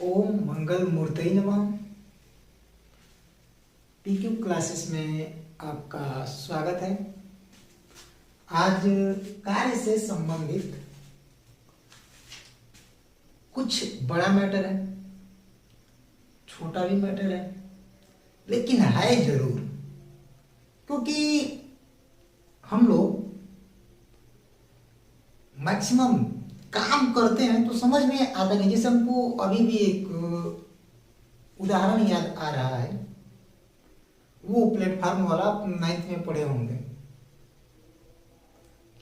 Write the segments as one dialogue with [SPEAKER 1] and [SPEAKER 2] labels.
[SPEAKER 1] ओम मंगल मूर्तये नमः। PQ classes में आपका स्वागत है। आज कार्य से संबंधित कुछ बड़ा मैटर है, छोटा भी मैटर है, लेकिन है जरूर, क्योंकि हम लोग मैक्सिमम काम करते हैं तो समझ में आता नहीं। जैसे हमको अभी भी एक उदाहरण याद आ रहा है, वो प्लेटफार्म वाला आप 9th में पढ़े होंगे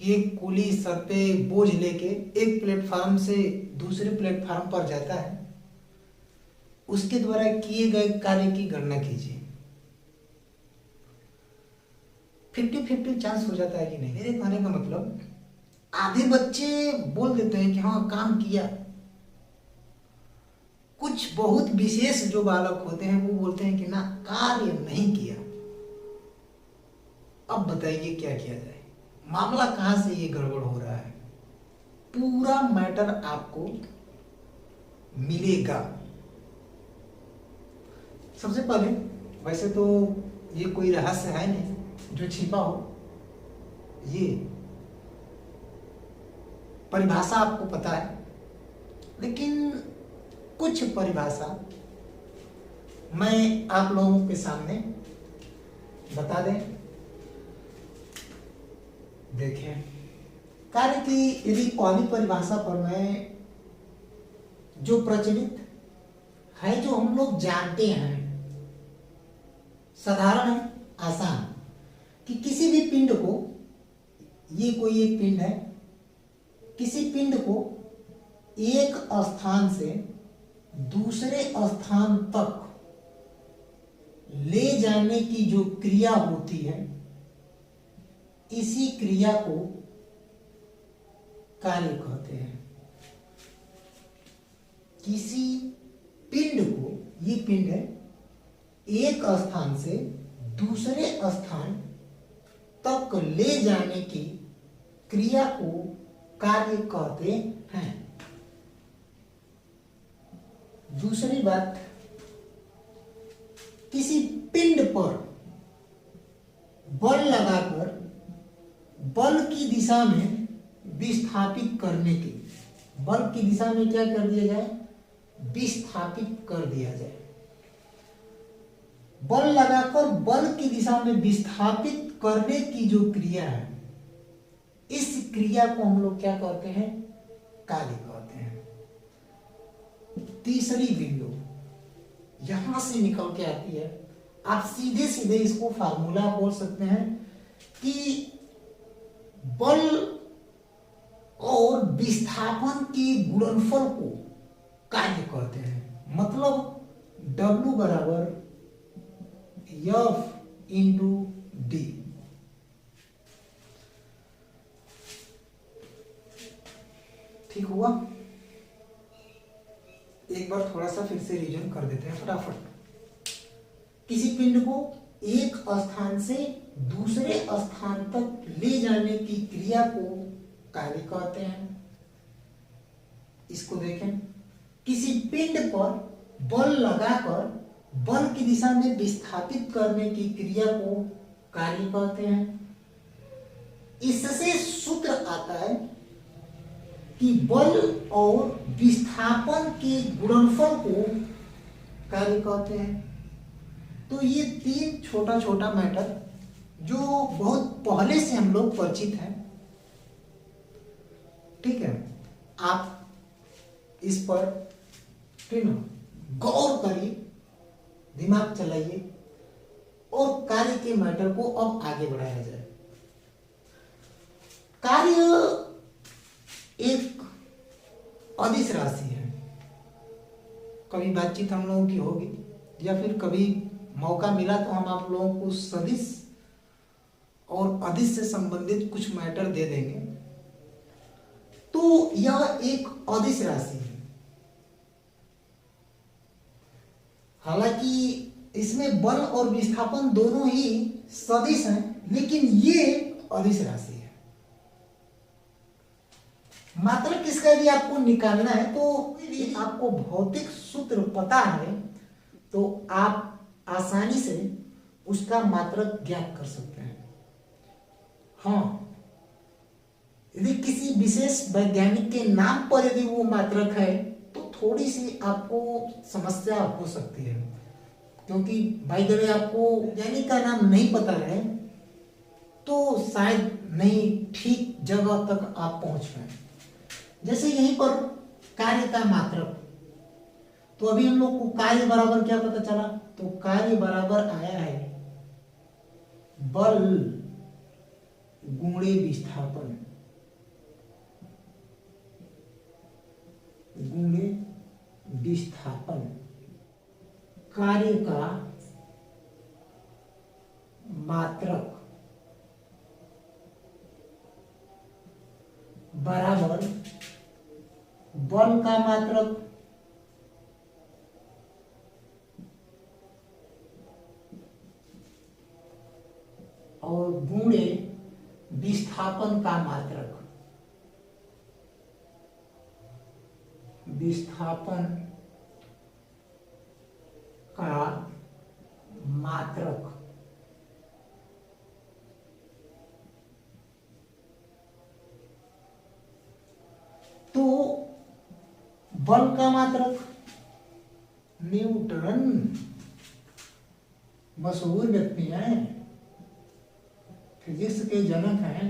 [SPEAKER 1] कि एक कुली सर पे बोझ लेके एक प्लेटफार्म से दूसरे प्लेटफार्म पर जाता है, उसके द्वारा किए गए कार्य की गणना कीजिए। 50-50 चांस हो जाता है कि नहीं। मेरे कहने का मतलब, आधे बच्चे बोल देते हैं कि हाँ काम किया, कुछ बहुत विशेष जो बालक होते हैं वो बोलते हैं कि ना कार्य नहीं किया। अब बताइए क्या किया जाए, मामला कहां से ये गड़बड़ हो रहा है। पूरा मैटर आपको मिलेगा। सबसे पहले, वैसे तो ये कोई रहस्य है नहीं जो छिपा हो, ये परिभाषा आपको पता है, लेकिन कुछ परिभाषा मैं आप लोगों के सामने बता दें। देखें, कार्य की यदि पहली परिभाषा पर मैं, जो प्रचलित है, जो हम लोग जानते हैं, साधारण है, आसान, कि किसी भी पिंड को, ये कोई एक पिंड है, किसी पिंड को एक स्थान से दूसरे स्थान तक ले जाने की जो क्रिया होती है, इसी क्रिया को कार्य कहते हैं। किसी पिंड को, ये पिंड है, एक स्थान से दूसरे स्थान तक ले जाने की क्रिया को कार्य कहते हैं। दूसरी बात, किसी पिंड पर बल लगाकर बल की दिशा में विस्थापित करने की, बल की दिशा में क्या कर दिया जाए, विस्थापित कर दिया जाए। बल लगाकर बल की दिशा में विस्थापित करने की जो क्रिया है, इस क्रिया को हम लोग क्या कहते हैं, कार्य कहते हैं। तीसरी बिंदु यहां से निकल के आती है, आप सीधे सीधे इसको फार्मूला बोल सकते हैं कि बल और विस्थापन के गुणनफल को कार्य कहते हैं। मतलब W बराबर F इंटू D। ठीक हुआ? एक बार थोड़ा सा फिर से रिवीजन कर देते हैं फटाफट। किसी पिंड को एक स्थान से दूसरे स्थान तक ले जाने की क्रिया को कार्य कहते हैं। इसको देखें, किसी पिंड पर बल लगाकर बल की दिशा में विस्थापित करने की क्रिया को कार्य कहते हैं। इससे सूत्र आता है कि बल और विस्थापन के गुणनफल को कार्य कहते हैं। तो ये तीन छोटा छोटा मैटर जो बहुत पहले से हम लोग परिचित हैं, ठीक है, आप इस पर फिर गौर करिए, दिमाग चलाइए और कार्य के मैटर को अब आगे बढ़ाया जाए। कार्य एक अदिश राशि है। कभी बातचीत हम लोगों की होगी या फिर कभी मौका मिला तो हम आप लोगों को सदिश और अदिश से संबंधित कुछ मैटर दे देंगे। तो यह एक अदिश राशि है। हालांकि इसमें बल और विस्थापन दोनों ही सदिश हैं, लेकिन ये अदिश राशि है। मात्रक इसका इसका यदि आपको निकालना है तो यदि आपको भौतिक सूत्र पता है तो आप आसानी से उसका मात्रक ज्ञात कर सकते हैं। हाँ, यदि किसी विशेष वैज्ञानिक के नाम पर यदि वो मात्रक है तो थोड़ी सी आपको समस्या हो सकती है, क्योंकि भाई जब आपको वैज्ञानिक का नाम नहीं पता है तो शायद नहीं ठीक जगह तक आप पहुंच पाए। जैसे यहीं पर कार्य का मात्रक, तो अभी हम लोग को कार्य बराबर क्या पता चला, तो कार्य बराबर आया है बल गुणे विस्थापन गुणे विस्थापन। कार्य का मात्रक बराबर बल का मात्रक और गुणे विस्थापन का मात्रक। विस्थापन का मात्रक। तो बल का मात्रक न्यूटन, मशहूर व्यक्ति हैं, फिजिक्स के जनक हैं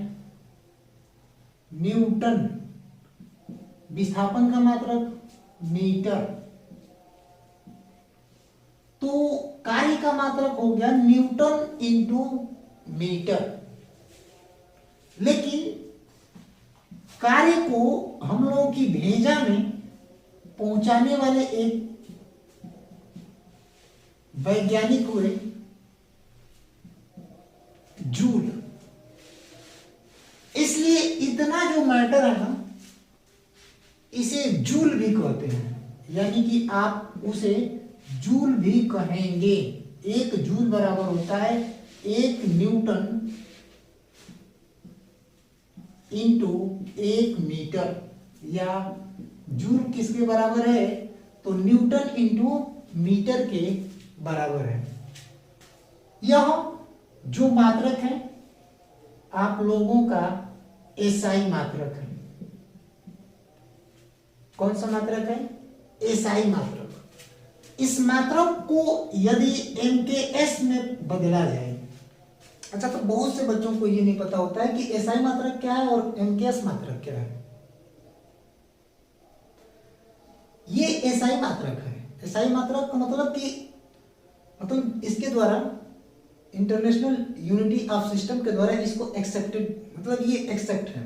[SPEAKER 1] न्यूटन। विस्थापन का मात्रक मीटर। तो कार्य का मात्रक हो गया न्यूटन इंटू मीटर। लेकिन कार्य को हम लोगों की भेजा में पहुंचाने वाले एक वैज्ञानिक हुए जूल। इसलिए इतना जो मैटर है ना, इसे जूल भी कहते हैं, यानी कि आप उसे जूल भी कहेंगे। एक जूल बराबर होता है 1 न्यूटन इंटू 1 मीटर, या जूल किसके बराबर है, तो न्यूटन इंटू मीटर के बराबर है। यह जो मात्रक है आप लोगों का एसआई मात्रक है। कौन सा मात्रक है, एसआई मात्रक। इस मात्रक को यदि एमकेएस में बदला जाए, अच्छा तो बहुत से बच्चों को ये नहीं पता होता है कि एसआई मात्रक क्या है और एमकेएस मात्रक क्या है। ये एसआई मात्रक है। एसआई मात्रक का मतलब इसके द्वारा इंटरनेशनल यूनिटी ऑफ सिस्टम के द्वारा इसको एक्सेप्टेड, मतलब ये एक्सेप्ट है।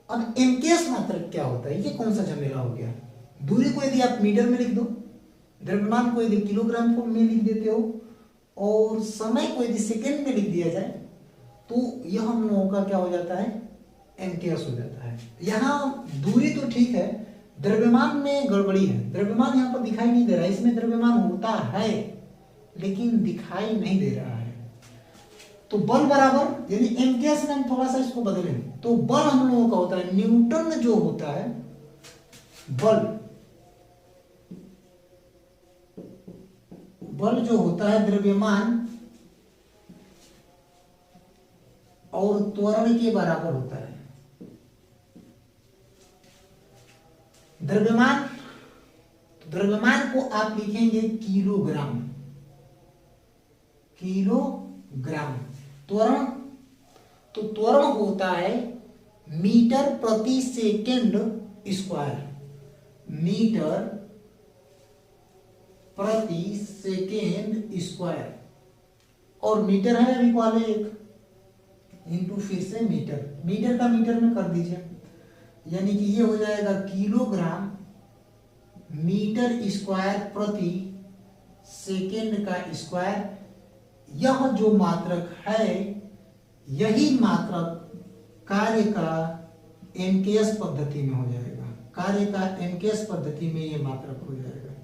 [SPEAKER 1] अब एमकेएस मात्रक क्या होता है, ये कौन सा झमेला हो गया। दूरी को यदि आप मीटर में लिख दो, द्रव्यमान को यदि किलोग्राम को में लिख देते हो, और समय को यदि सेकेंड में लिख दिया जाए, तो यह हम लोगों का क्या हो जाता है, एमकेएस हो जाता है। यहाँ दूरी तो ठीक है, द्रव्यमान में गड़बड़ी है। द्रव्यमान यहाँ पर दिखाई नहीं दे रहा है, इसमें द्रव्यमान होता है लेकिन दिखाई नहीं दे रहा है। तो बल बराबर, यदि एमकेएस में हम थोड़ा सा इसको बदलें तो बल हम लोगों का होता है न्यूटन जो होता है बल जो होता है द्रव्यमान और त्वरण के बराबर होता है। द्रव्यमान को आप लिखेंगे किलोग्राम। त्वरण, तो त्वरण होता है मीटर प्रति सेकेंड स्क्वायर। मीटर प्रति सेकेंड स्क्वायर, और मीटर है अभी वाले 1 इंटू फिर से मीटर का मीटर में कर दीजिए, यानी कि ये हो जाएगा किलोग्राम मीटर स्क्वायर प्रति सेकेंड का स्क्वायर। यह जो मात्रक है, यही मात्रक कार्य का एमकेएस पद्धति में हो जाएगा। कार्य का एमकेएस पद्धति में ये मात्रक हो जाएगा।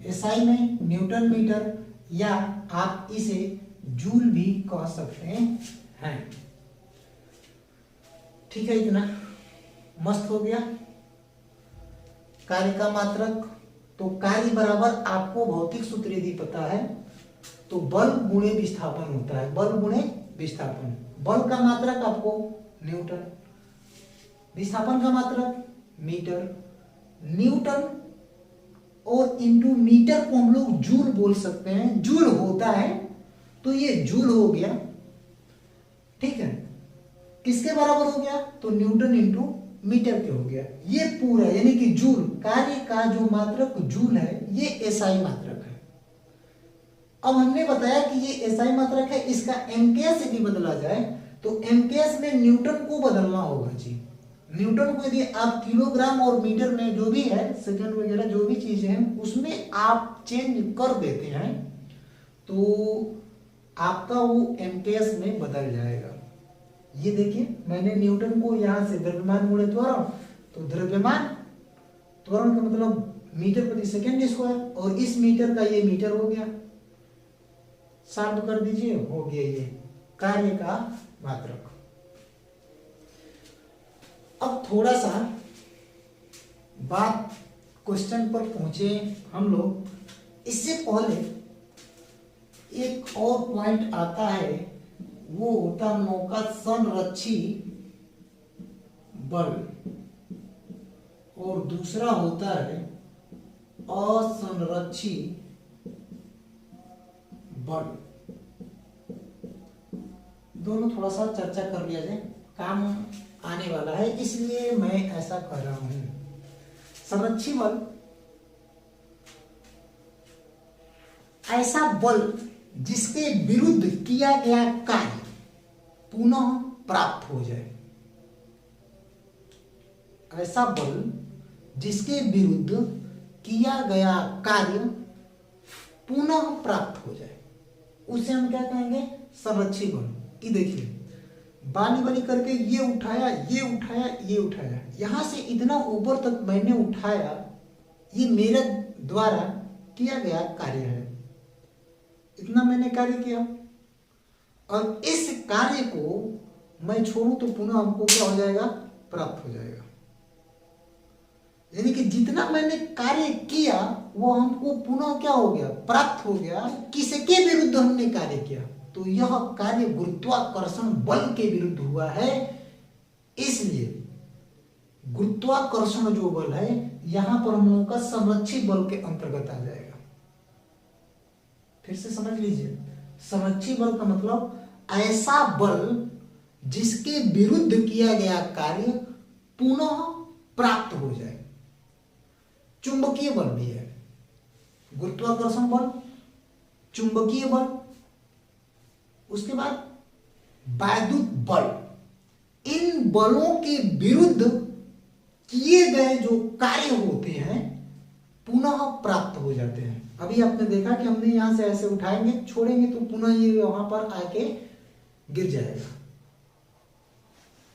[SPEAKER 1] एसआई में न्यूटन मीटर, या आप इसे जूल भी कह सकते हैं। ठीक है इतना। मस्त हो गया। कार्य का मात्रक, तो कार्य बराबर आपको भौतिक सूत्र यदि पता है तो बल गुणे विस्थापन होता है, बल गुणे विस्थापन। बल का मात्रक आपको न्यूटन, विस्थापन का मात्रक मीटर, न्यूटन और इंटू मीटर को हम लोग जूल बोल सकते हैं, जूल होता है तो ये जूल हो गया, ठीक है। किसके बराबर हो गया, तो न्यूटन इंटू मीटर के हो गया। ये पूरा यानी कि जूल, कार्य का जो मात्रक जूल है ये एसआई मात्रक है। अब हमने बताया कि ये एसआई मात्रक है, इसका एमकेएस यदि बदला जाए तो एमकेएस में न्यूटन को बदलना होगा जी। न्यूटन को यदि आप किलोग्राम और मीटर में जो भी है, सेकंड वगैरह जो भी चीजें हैं उसमें आप चेंज कर देते हैं तो आपका वो एमकेएस में बदल जाएगा। ये देखिए मैंने न्यूटन को यहां से द्रव्यमान गुणे त्वरण, तो द्रव्यमान त्वरण का मतलब मीटर प्रति सेकंड स्क्वायर, और इस मीटर का ये मीटर हो गया, शार्प कर दीजिए, हो गया ये कार्य का मात्रक। अब थोड़ा सा बात क्वेश्चन पर पहुंचे हम लोग, इससे पहले एक और पॉइंट आता है, वो होता हम लोगों का संरक्षी बल, और दूसरा होता है असंरक्षी बल। दोनों थोड़ा सा चर्चा कर लिया जाए, काम आने वाला है इसलिए मैं ऐसा कर रहा हूं। संरक्षी बल ऐसा बल जिसके विरुद्ध किया गया कार्य पुनः प्राप्त हो जाए, ऐसा बल जिसके विरुद्ध किया गया कार्य पुनः प्राप्त हो जाए, उसे हम क्या कहेंगे, संरक्षी बल। ये देखिए बाली बाली करके ये उठाया, ये उठाया, ये उठाया, यहां से इतना ऊपर तक मैंने उठाया, ये मेरे द्वारा किया गया कार्य है, इतना मैंने कार्य किया, और इस कार्य को मैं छोड़ूं तो पुनः हमको क्या हो जाएगा, प्राप्त हो जाएगा। यानी कि जितना मैंने कार्य किया वो हमको पुनः क्या हो गया, प्राप्त हो गया। किसके विरुद्ध हमने कार्य किया, तो यह कार्य गुरुत्वाकर्षण बल के विरुद्ध हुआ है, इसलिए गुरुत्वाकर्षण जो बल है यहां पर हम लोगों का संरक्षित बल के अंतर्गत आ जाएगा। फिर से समझ लीजिए, संरक्षित बल का मतलब ऐसा बल जिसके विरुद्ध किया गया कार्य पुनः प्राप्त हो जाए। चुंबकीय बल भी है, गुरुत्वाकर्षण बल, चुंबकीय बल, उसके बाद वैद्युत बल। इन बलों के विरुद्ध किए गए जो कार्य होते हैं पुनः प्राप्त हो जाते हैं। अभी आपने देखा कि हमने यहां से ऐसे उठाएंगे, छोड़ेंगे तो पुनः ये वहां पर आके गिर जाएगा।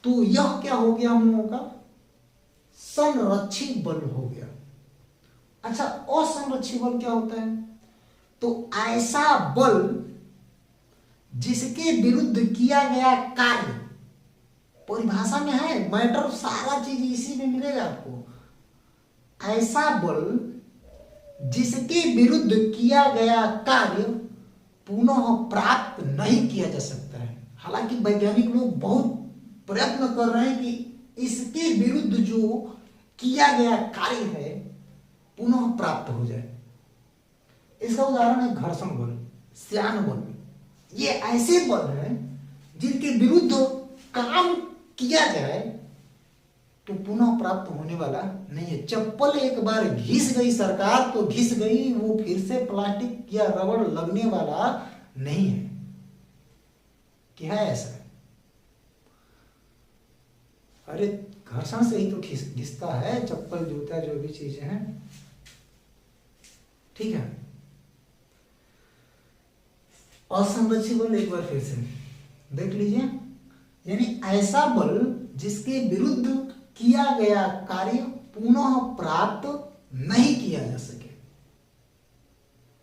[SPEAKER 1] तो यह क्या हो गया, हम लोगों का संरक्षित बल हो गया। अच्छा, असंरक्षित बल क्या होता है, तो ऐसा बल जिसके विरुद्ध किया गया कार्य, परिभाषा में है, मैटर सारा चीज इसी में मिलेगा आपको। ऐसा बल जिसके विरुद्ध किया गया कार्य पुनः प्राप्त नहीं किया जा सकता है। हालांकि वैज्ञानिक लोग बहुत प्रयत्न कर रहे हैं कि इसके विरुद्ध जो किया गया कार्य है पुनः प्राप्त हो जाए। इसका उदाहरण है घर्षण बल, श्यान बल। ये ऐसे बल हैं जिनके विरुद्ध काम किया जाए तो पुनः प्राप्त होने वाला नहीं है। चप्पल एक बार घिस गई सरकार तो घिस गई, वो फिर से प्लास्टिक या रबड़ लगने वाला नहीं है। क्या है ऐसा? अरे घर्षण से ही तो घिसता है, चप्पल जूता जो भी चीजें हैं, ठीक है। असंरक्षित बल एक बार फिर से देख लीजिए, यानी ऐसा बल जिसके विरुद्ध किया गया कार्य पुनः प्राप्त नहीं किया जा सके।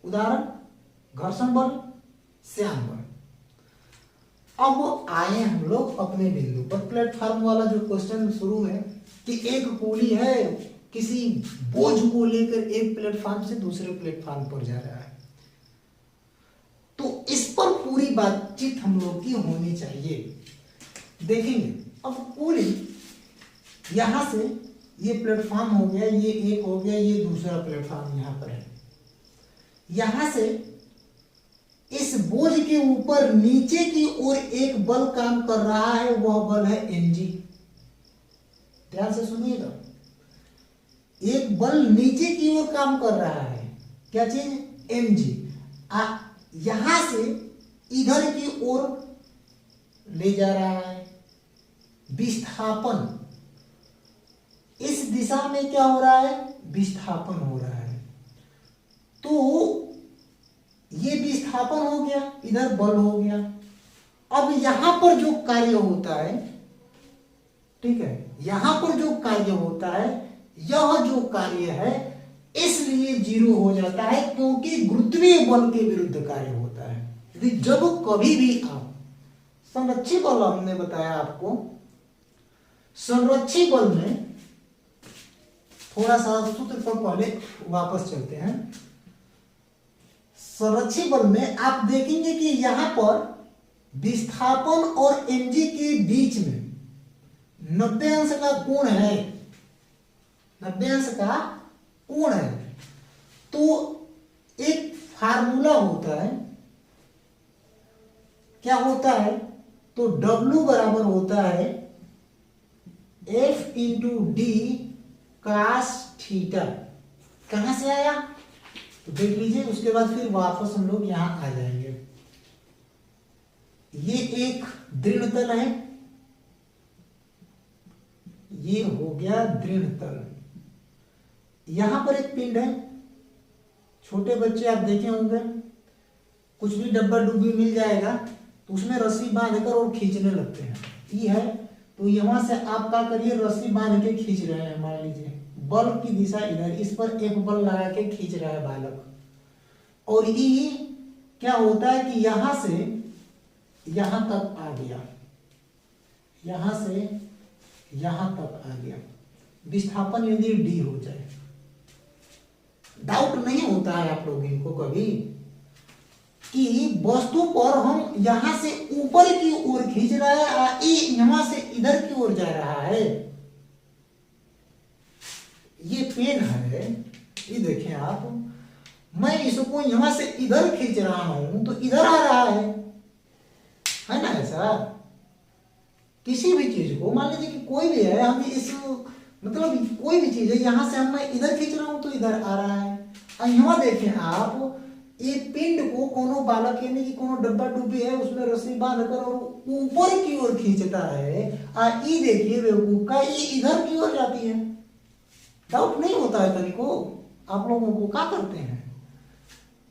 [SPEAKER 1] उदाहरण घर्षण बल, श्यान बल। अब आए हम लोग अपने बिंदु पर। प्लेटफॉर्म वाला जो क्वेश्चन शुरू में कि एक कूली है किसी बोझ को लेकर एक प्लेटफॉर्म से दूसरे प्लेटफॉर्म पर जा रहा है, तो इस पर पूरी बातचीत हम लोग की होनी चाहिए। देखेंगे अब कूली यहां से ये प्लेटफॉर्म हो गया, ये एक हो गया, ये दूसरा प्लेटफॉर्म यहां पर है। यहां से इस बोझ के ऊपर नीचे की ओर एक बल काम कर रहा है, वह बल है mg। ध्यान से सुनिएगा, एक बल नीचे की ओर काम कर रहा है, क्या चीज, mg। यहां से इधर की ओर ले जा रहा है, विस्थापन इस दिशा में क्या हो रहा है, विस्थापन हो रहा है। तो ये विस्थापन हो गया, इधर बल हो गया। अब यहां पर जो कार्य होता है, ठीक है, यहां पर जो कार्य होता है, यह जो कार्य है इसलिए जीरो हो जाता है, क्योंकि गुरुत्वीय बल के विरुद्ध कार्य होता है। यदि जब कभी भी आप संरक्षी बल, हमने बताया आपको संरक्षी बल में, थोड़ा सा सूत्र पर पहले वापस चलते हैं। संरक्षी बल में आप देखेंगे कि यहां पर विस्थापन और mg के बीच में 90 अंश का कोण है, 90 अंश का कोण है। तो एक फार्मूला होता है, क्या होता है, तो W बराबर होता है F into D cos theta. कहां से आया तो देख लीजिए, उसके बाद फिर वापस हम लोग यहां आ जाएंगे। ये एक दृढ़ तल है, ये हो गया दृढ़ तल। यहां पर एक पिंड है, छोटे बच्चे आप देखे होंगे, कुछ भी डब्बा डुब्बी मिल जाएगा तो उसमें रस्सी बांधकर और खींचने लगते हैं। ये है, तो यहां से आप क्या करिए, रस्सी बांध के खींच रहे हैं, मान लीजिए बल की दिशा इधर, इस पर एक बल लगा के खींच रहा है बालक, और ये क्या होता है कि यहां से यहां तक आ गया, यहां से यहां तक आ गया। विस्थापन यदि डी हो जाए, डाउट नहीं होता है आप लोगों को कभी कि वस्तु पर हम यहां से ऊपर की ओर खींच रहा है, यहां से इधर की ओर जा रहा है। ये पेन है, ये देखें आप, मैं इसको यहां से इधर खींच रहा हूं तो इधर आ रहा है ना। ऐसा किसी भी चीज को, मान लीजिए कि कोई भी है, हम इस मतलब कोई भी चीज है, यहां से मैं इधर खींच रहा हूं तो इधर आ रहा है। और यहां देखें आप, ये पिंड को कोनो बालक यानी कि कोनो डब्बा डुब्बी है, उसमें रस्सी बांधकर और ऊपर की ओर खींचता है। ये देखिए बेवकूफ का, ये इधर की ओर जाती है। डाउट नहीं होता है तनिको आप लोगों को, क्या करते हैं,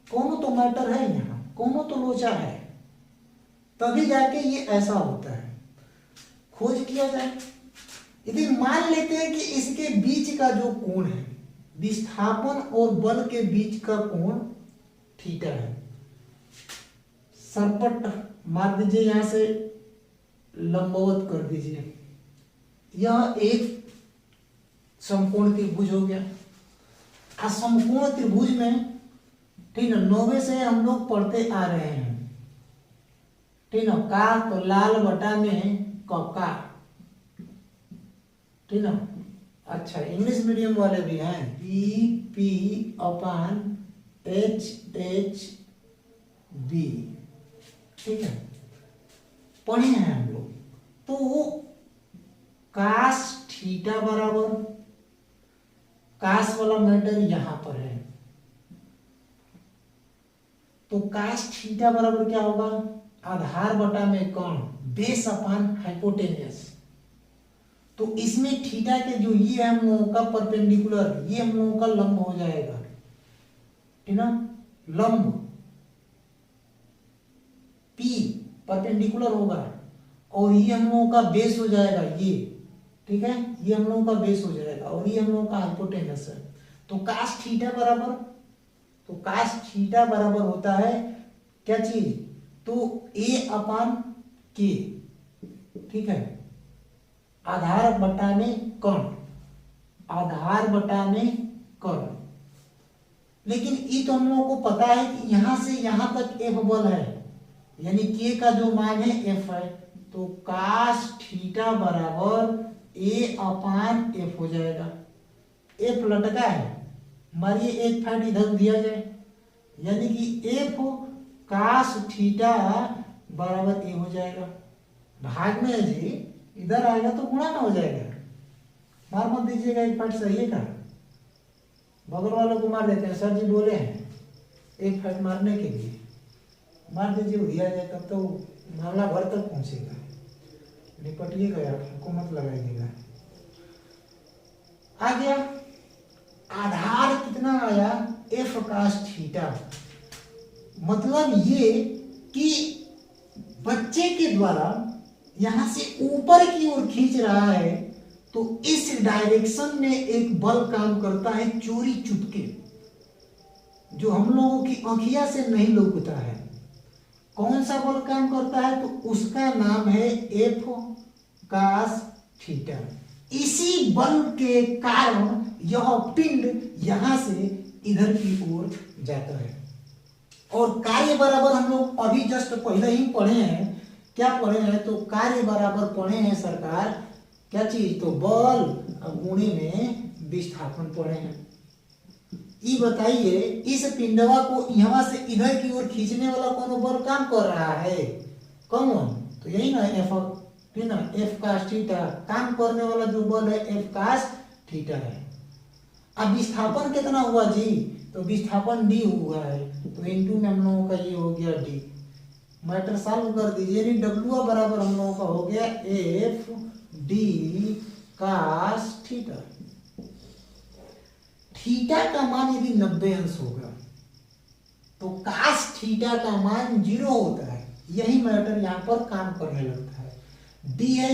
[SPEAKER 1] कोनो तो मैटर है यहाँ, कोनो तो लोचा है, तभी जाके ये ऐसा होता है। खोज किया जाए, यदि मान लेते हैं कि इसके बीच का जो कोण है, विस्थापन और बल के बीच का कोण थीटा है। सरपट मार दीजिए, यहां से लंबवत कर दीजिए, यह एक समकोण त्रिभुज हो गया। समकोण त्रिभुज में, ठीक है, 90 से हम लोग पढ़ते आ रहे हैं, ठीक है, का तो लाल बटा में का, ठीक है। अच्छा, इंग्लिश मीडियम वाले भी हैं, पी अपान एच बी, ठीक है, पढ़े हैं हम लोग। तो कास थीटा बराबर, कास वाला मैटर यहां पर है, तो कास थीटा बराबर क्या होगा, आधार बटा में कौन, बेस अपान हाइपोटेनियस। तो इसमें थीटा के जो ये हम लोगों का परपेंडिकुलर, ये हम लोगों का लंब हो जाएगा, ठीक ना, लंब P परपेंडिकुलर होगा, और ये हम लोगों का बेस हो जाएगा, ये ठीक है, ये हम लोगों का बेस हो जाएगा, और ये हम लोगों का हाइपोटेनस है। तो कास थीटा बराबर, तो कास थीटा बराबर होता है क्या चीज, तो A अपान K, ठीक है। आधार बटा में कण, आधार बटा में कण। लेकिन ये तो हम लोगों को पता है कि यहां से यहां तक एफ बल है, यानी के का जो मान है एफ है, तो कास थीटा बराबर ए अपान एफ हो जाएगा। एफ लटका है, मानिए एक फाइट इधर दिया जाए, यानी कि एफ कास थीटा बराबर ए हो जाएगा। भाग में है जी, इधर आएगा तो गुणा ना हो जाएगा। मार मत दीजिएगा, एक फाइट सही है का, बगल वालों को मार देते हैं, सर जी बोले हैं एक फाइट मारने के लिए, मार दीजिए, वो दिया जाए, तब तो मामला भर तक पहुंचेगा। निपटिएगा यार, हुकूमत लगाइएगा। आ गया, आधार कितना आया, एफ कास थीटा। मतलब ये कि बच्चे के द्वारा यहां से ऊपर की ओर खींच रहा है, तो इस डायरेक्शन में एक बल काम करता है चोरी चुपके, जो हम लोगों की आंखिया से नहीं लौकता है। कौन सा बल काम करता है, तो उसका नाम है एफ कास थीटा। इसी बल के कारण यह पिंड यहां से इधर की ओर जाता है। और कार्य बराबर हम लोग अभी जस्ट पहले ही पढ़े हैं, क्या पढ़े हैं, तो कार्य बराबर पढ़े हैं सरकार, क्या चीज, तो बल गुणे में विस्थापन पढ़े हैं। ये बताइए, इस पिंडवा को यहाँ से इधर की ओर खींचने वाला कौन बल काम कर रहा है, कौन, तो यही ना एफ, है ना, एफ कास थीटा। काम करने वाला जो बल है एफ कास थीटा है। अब विस्थापन कितना हुआ जी, तो विस्थापन डी हुआ है, तो इनटू में हम लोगों का ये हो गया डी। मैटर सॉल्व कर दीजिए, यानी डब्ल्यू बराबर हम लोगों का हो गया F D cos theta. Theta का मान यदि 90 अंश होगा तो कास थीटा का मान 0 होता है। यही मैटर यहाँ पर काम करने लगता है। डी है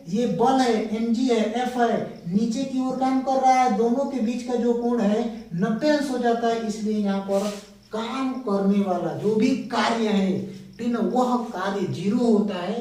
[SPEAKER 1] ये बल है, mg है, एफ है, नीचे की ओर काम कर रहा है, दोनों के बीच का जो कोण है 90 अंश हो जाता है। इसलिए यहाँ पर काम करने वाला जो भी कार्य है, वह कार्य 0 होता है।